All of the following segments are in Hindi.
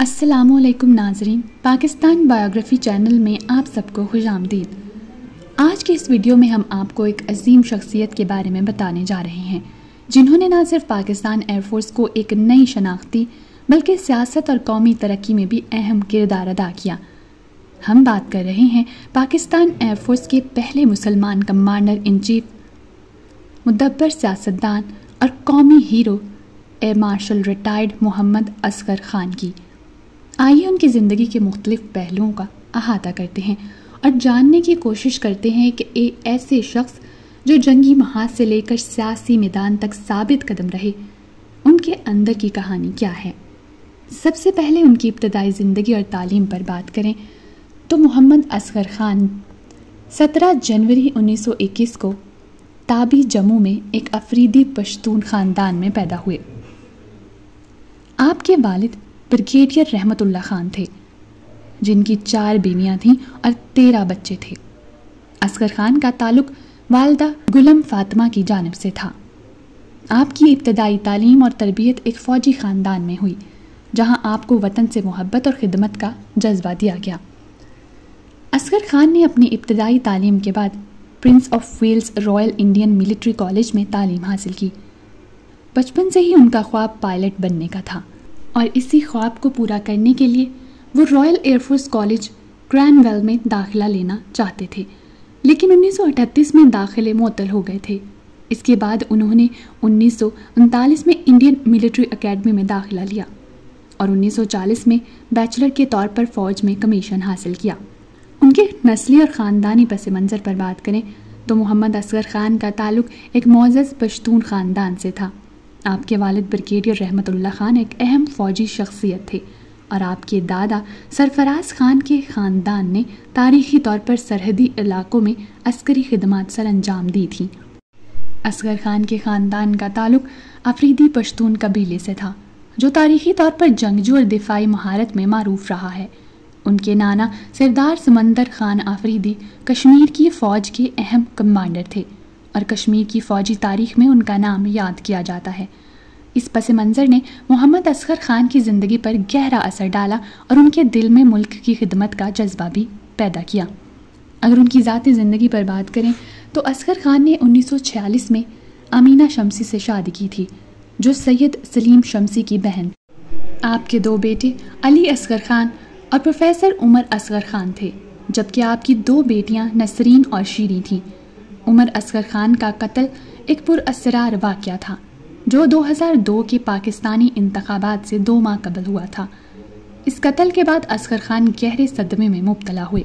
अस्सलामुअलैकुम नाजरीन, पाकिस्तान बायोग्राफी चैनल में आप सबको खुशामदीद। आज की इस वीडियो में हम आपको एक अजीम शख्सियत के बारे में बताने जा रहे हैं जिन्होंने न सिर्फ पाकिस्तान एयरफोर्स को एक नई शनाख्ती बल्कि सियासत और कौमी तरक्की में भी अहम किरदार अदा किया। हम बात कर रहे हैं पाकिस्तान एयरफोर्स के पहले मुसलमान कमांडर इन चीफ, मुदब्बर सियासतदान और कौमी hero air marshal retired Mohammad Asghar Khan की। आइए उनकी ज़िंदगी के मुख्तलिफ पहलुओं का अहाता करते हैं और जानने की कोशिश करते हैं कि एक ऐसे शख्स जो जंगी महाज से लेकर सियासी मैदान तक साबित कदम रहे, उनके अंदर की कहानी क्या है। सबसे पहले उनकी इब्तदाई ज़िंदगी और तालीम पर बात करें तो मोहम्मद असगर खान 17 जनवरी 1921 को ताबी जम्मू में एक अफरीदी पश्तून ख़ानदान में पैदा हुए। आपके वालिद ब्रिगेडियर रहमतुल्लाह खान थे, जिनकी 4 बीवियां थीं और 13 बच्चे थे। असगर खान का ताल्लुक वालदा गुलम फातिमा की जानिब से था। आपकी इब्तदाई तालीम और तरबियत एक फ़ौजी ख़ानदान में हुई, जहां आपको वतन से मोहब्बत और ख़िदमत का जज्बा दिया गया। असगर खान ने अपनी इब्तदाई तालीम के बाद Prince of Wales Royal Indian Military College में तालीम हासिल की। बचपन से ही उनका ख्वाब पायलट बनने का था और इसी ख्वाब को पूरा करने के लिए वो रॉयल एयरफोर्स कॉलेज क्रैनवेल में दाखिला लेना चाहते थे, लेकिन 1938 में दाखिले मुअत्तल हो गए थे। इसके बाद उन्होंने 1939 में इंडियन मिलिट्री एकेडमी में दाखिला लिया और 1940 में बैचलर के तौर पर फ़ौज में कमीशन हासिल किया। उनके नस्ली और ख़ानदानी पस मंज़र पर बात करें तो मोहम्मद असगर खान का ताल्लुक एक मोअज़्ज़ज़ पश्तून ख़ानदान से था। आपके वालिद ब्रिगेडियर रहमतुल्लाह खान एक अहम फ़ौजी शख्सियत थे और आपके दादा सरफराज खान के ख़ानदान ने तारीख़ी तौर पर सरहदी इलाकों में अस्करी खिदमात सर अंजाम दी थी। असगर खान के ख़ानदान का ताल्लुक अफरीदी पश्तून कबीले से था, जो तारीख़ी तौर पर जंगजू और दिफाई महारत में मारूफ रहा है। उनके नाना सरदार समंदर खान अफरीदी कश्मीर की फ़ौज के अहम कमांडर थे और कश्मीर की फ़ौजी तारीख़ में उनका नाम याद किया जाता है। इस पस मंज़र ने मोहम्मद असगर खान की ज़िंदगी पर गहरा असर डाला और उनके दिल में मुल्क की खिदमत का जज्बा भी पैदा किया। अगर उनकी ज़ाती ज़िंदगी पर बात करें तो असगर खान ने 1946 में अमीना शम्सी से शादी की थी, जो सैयद सलीम शम्सी की बहन। आपके 2 बेटे अली असगर खान और प्रोफेसर उमर असगर खान थे, जबकि आपकी 2 बेटियां नसरीन और शीरी थीं। उमर असगर खान का कत्ल एक पुरअसरार वाक़या था, जो 2002 के पाकिस्तानी इंतखाबात से 2 माह कबल हुआ था। इस कत्ल के बाद असगर खान गहरे सदमे में मुब्तला हुए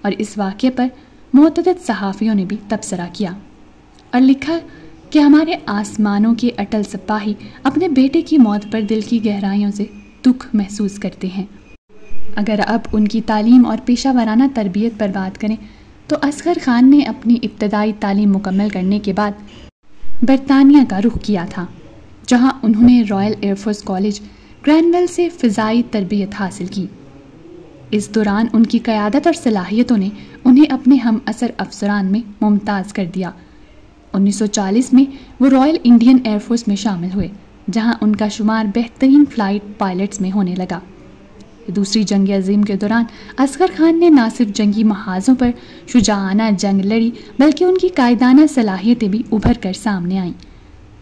और इस वाक़े पर मुतअद्दिद सहाफ़ियों ने भी तबसरा किया और लिखा कि हमारे आसमानों के अटल सिपाही अपने बेटे की मौत पर दिल की गहराइयों से दुख महसूस करते हैं। अगर अब उनकी तालीम और पेशा वराना तरबियत पर बात करें तो असगर खान ने अपनी इब्तदाई तालीम मुकम्मल करने के बाद बरतानिया का रुख किया था, जहां उन्होंने रॉयल एयरफोर्स कॉलेज क्रैनवेल से फ़िज़ाई तरबियत हासिल की। इस दौरान उनकी क़यादत और सलाहियतों ने उन्हें अपने हम असर अफसरान में मुमताज़ कर दिया। 1940 में वो रॉयल इंडियन एयरफोर्स में शामिल हुए, जहां उनका शुमार बेहतरीन फ़्लाइट पायलट्स में होने लगा। दूसरी जंग अज़ीम के दौरान असगर खान ने न सिर्फ जंगी महाज़ों पर शुजाआना जंग लड़ी, बल्कि उनकी कायदाना सलाहियतें भी उभर कर सामने आईं।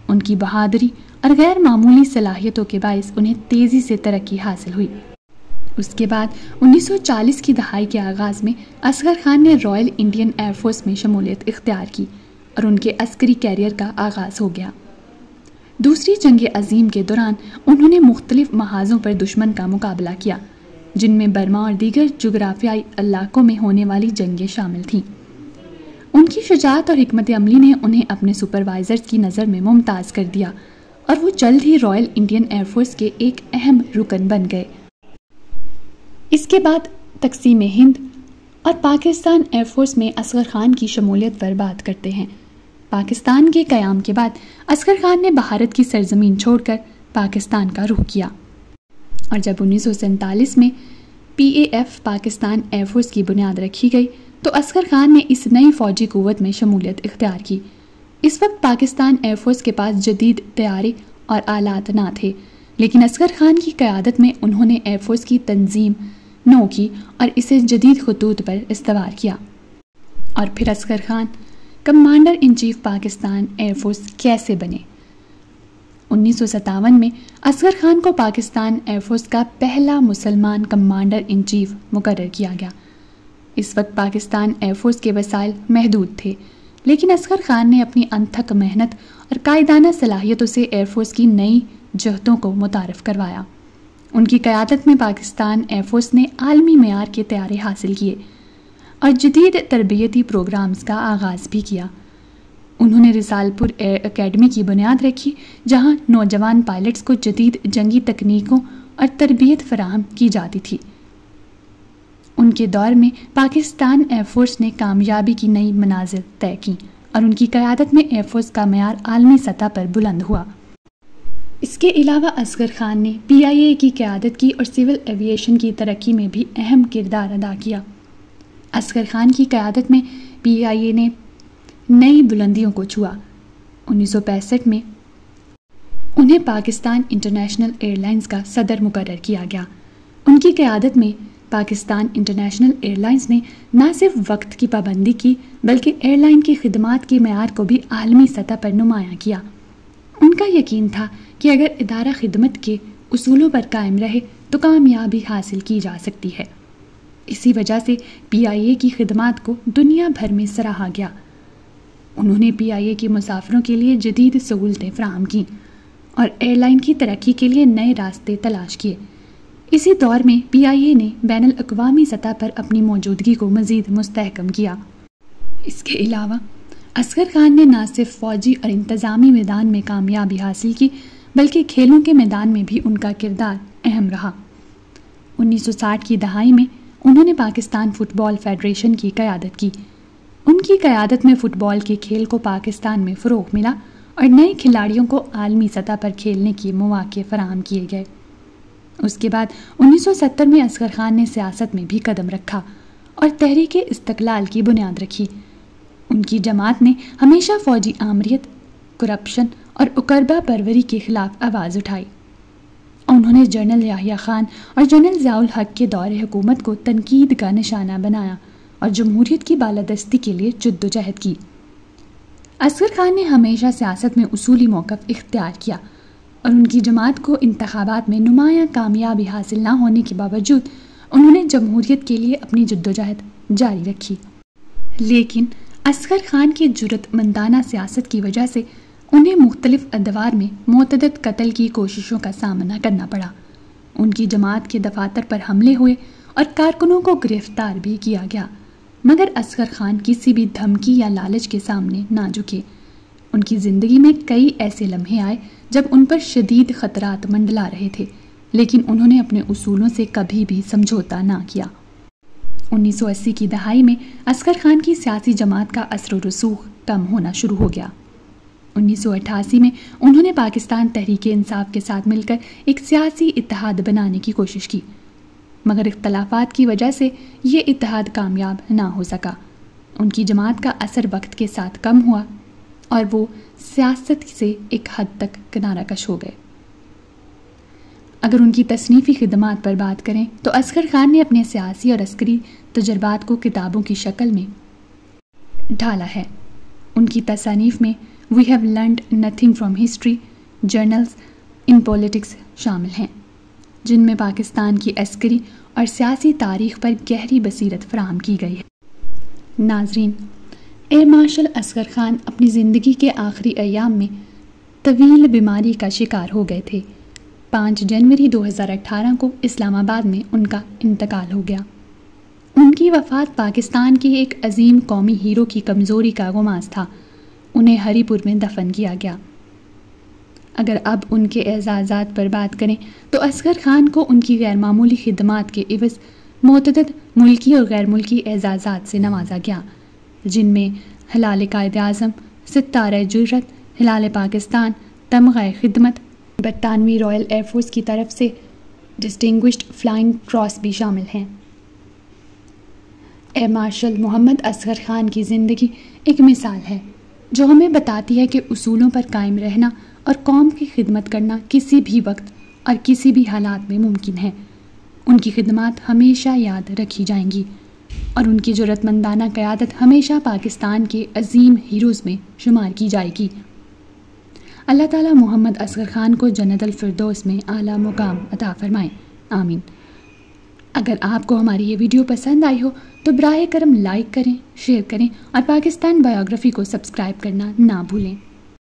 उनकी बहादुरी और गैर मामूली सलाहियतों के बायस उन्हें तेज़ी से तरक्की हासिल हुई। उसके बाद 1940 की दहाई के आगाज़ में असगर खान ने रॉयल इंडियन एयरफोर्स में शमूलियत इख्तियार की और उनके अस्करी कैरियर का आगाज़ हो गया। दूसरी जंग अज़ीम के दौरान उन्होंने मुख्तलिफ महाज़ों पर दुश्मन का मुकाबला किया, जिनमें बर्मा और दीगर जुग्राफियाई इलाकों में होने वाली जंगें शामिल थीं। उनकी शुजाअत और हिकमत अमली ने उन्हें अपने सुपरवाइज़र्स की नज़र में मुमताज़ कर दिया और वो जल्द ही रॉयल इंडियन एयरफोर्स के एक अहम रुकन बन गए। इसके बाद तकसीम हिंद और पाकिस्तान एयरफोर्स में असगर खान की शमूलियत पर बात करते हैं। पाकिस्तान के क़याम के बाद असगर खान ने भारत की सरजमीन छोड़कर पाकिस्तान का रुख किया और जब 1947 में PAF पाकिस्तान एयरफोर्स की बुनियाद रखी गई तो असगर खान ने इस नई फ़ौजी क़ुव्वत में शमूलियत इख्तियार की। इस वक्त पाकिस्तान एयरफोर्स के पास जदीद तैयारी और आलात ना थे, लेकिन असगर खान की क़यादत में उन्होंने एयरफोर्स की तंजीम नौ की और इसे जदीद खतूत पर इस्तवार किया। और फिर Asghar Khan commander in chief Pakistan air force कैसे बने? 1957 में असगर खान को पाकिस्तान एयरफोर्स का पहला मुसलमान कमांडर इन चीफ मुकर्रर किया गया। इस वक्त पाकिस्तान एयरफोर्स के वसाइल महदूद थे, लेकिन असगर खान ने अपनी अनथक मेहनत और कायदाना सलाहियतों से एयरफोर्स की नई जहतों को मुतारफ़ करवाया। उनकी क़यादत में पाकिस्तान एयरफोर्स ने आलमी मेयार के तैयारे हासिल किए और जदीद तरबियती प्रोग्राम्स का आगाज़ भी किया। उन्होंने रिसालपुर एयर अकेडमी की बुनियाद रखी, जहां नौजवान पायलट्स को जदीद जंगी तकनीकों और तरबियत फराहम की जाती थी। उनके दौर में पाकिस्तान एयरफोर्स ने कामयाबी की नई मनाजिल तय की और उनकी क़यादत में एयरफोर्स का मेयार आलमी सतह पर बुलंद हुआ। इसके अलावा असगर खान ने PIA की क़यादत की और सिविल एविएशन की तरक्की में भी अहम किरदार अदा किया। असगर खान की क़यादत में PIA ने नई बुलंदियों को छुआ। 1965 में उन्हें पाकिस्तान इंटरनेशनल एयरलाइंस का सदर मुकर्रर किया गया। उनकी क़यादत में पाकिस्तान इंटरनेशनल एयरलाइंस ने न सिर्फ वक्त की पाबंदी की, बल्कि एयरलाइन की खिदमात के मेयार को भी आलमी सतह पर नुमायां किया। उनका यकीन था कि अगर इदारा खिदमत के उसूलों पर कायम रहे तो कामयाबी हासिल की जा सकती है। इसी वजह से PIA की खिदमात को दुनिया भर में सराहा गया। उन्होंने PIA के मुसाफिरों के लिए जदीद सहूलतें फराहम की और एयरलाइन की तरक्की के लिए नए रास्ते तलाश किए। इसी दौर में PIA ने बैनुल अक़वामी सतह पर अपनी मौजूदगी को मज़ीद मुस्तहकम किया। इसके अलावा असगर खान ने न सिर्फ फ़ौजी और इंतज़ामी मैदान में कामयाबी हासिल की, बल्कि खेलों के मैदान में भी उनका किरदार अहम रहा। 1960 की दहाई में उन्होंने पाकिस्तान फ़ुटबॉल फेडरेशन की क़यादत की। उनकी क़यादत में फ़ुटबॉल के खेल को पाकिस्तान में फ़रोग़ मिला और नए खिलाड़ियों को आलमी सतह पर खेलने के मौक़े फ़राहम किए गए। उसके बाद 1970 में असगर खान ने सियासत में भी कदम रखा और तहरीक इस्तक़लाल की बुनियाद रखी। उनकी जमात ने हमेशा फ़ौजी आमरीत, करप्शन और उकरबा परवरी के ख़िलाफ़ आवाज़ उठाई। उन्होंने जनरल याहिया खान और जनरल ज़ियाउल हक़ के दौरे हुकूमत को तनकीद का निशाना बनाया और जमहूरियत की बालादस्ती के लिए जद्दोजहद की। असगर खान ने हमेशा सियासत में उसूली मौक़िफ़ इख्तियार किया और उनकी जमात को इंतख़ाबात में नुमायां कामयाबी हासिल न होने के बावजूद उन्होंने जमहूरियत के लिए अपनी जद्दोजहद जारी रखी। लेकिन असगर खान की जुर्रतमंदाना सियासत की वजह से उन्हें मुख्तलिफ अदवार में मुतअद्दिद कत्ल की कोशिशों का सामना करना पड़ा। उनकी जमात के दफातर पर हमले हुए और कारकुनों को गिरफ्तार भी किया गया, मगर असगर खान किसी भी धमकी या लालच के सामने ना झुके। उनकी ज़िंदगी में कई ऐसे लम्हे आए जब उन पर शदीद ख़तरात मंडला रहे थे, लेकिन उन्होंने अपने उसूलों से कभी भी समझौता ना किया। 1980 की दहाई में असगर खान की सियासी जमात का असर व रसूख कम होना शुरू हो गया। 1988 में उन्होंने पाकिस्तान तहरीक-ए-इंसाफ के साथ मिलकर एक सियासी इत्तेहाद बनाने की कोशिश की, मगर इख्तलाफात की वजह से ये इत्तेहाद कामयाब ना हो सका। उनकी जमात का असर वक्त के साथ कम हुआ और वो सियासत से एक हद तक किनाराकश हो गए। अगर उनकी तसनीफ़ी खिदमात पर बात करें तो असगर खान ने अपने सियासी और अस्करी तजर्बात को किताबों की शक्ल में ढाला है। उनकी तसानीफ़ में we have learned nothing from history, generals in politics शामिल हैं, जिनमें पाकिस्तान की अस्करी और सियासी तारीख़ पर गहरी बसीरत फराहम की गई है। नाजरीन, एयर मार्शल असगर खान अपनी ज़िंदगी के आखिरी अयाम में तवील बीमारी का शिकार हो गए थे। 5 जनवरी 2018 को इस्लामाबाद में उनका इंतकाल हो गया। उनकी वफ़ात पाकिस्तान के एक अजीम कौमी हीरो की कमज़ोरी का गुमास था। उन्हें हरीपुर में दफन किया गया। अगर अब उनके एजाज़ात पर बात करें तो असगर खान को उनकी गैरमामूली खिदमात के इवज़ मुतअद्दिद मुल्की और गैर मुल्की एजाज़ात से नवाजा गया, जिनमें हिलाल कायद-ए-आज़म, सितारे जुर्रत, हिलाल पाकिस्तान, तमग़े खिदमत, 92वीं रॉयल एयरफोर्स की तरफ से डिस्टिंग्विश्ड फ्लाइंग क्रॉस भी शामिल हैं। एयर मार्शल मोहम्मद असगर खान की ज़िंदगी एक मिसाल है जो हमें बताती है कि उसूलों पर कायम रहना और कौम की खिदमत करना किसी भी वक्त और किसी भी हालात में मुमकिन है। उनकी खिदमत हमेशा याद रखी जाएंगी और उनकी ज़रूरतमंदाना क़यादत हमेशा पाकिस्तान के अजीम हीरोज़ में शुमार की जाएगी। अल्लाह ताला मोहम्मद असगर ख़ान को जन्नतुल फिरदौस में आला मुकाम अता फ़रमाए, आमीन। अगर आपको हमारी ये वीडियो पसंद आई हो तो बराए करम लाइक करें, शेयर करें और पाकिस्तान बायोग्राफ़ी को सब्सक्राइब करना ना भूलें।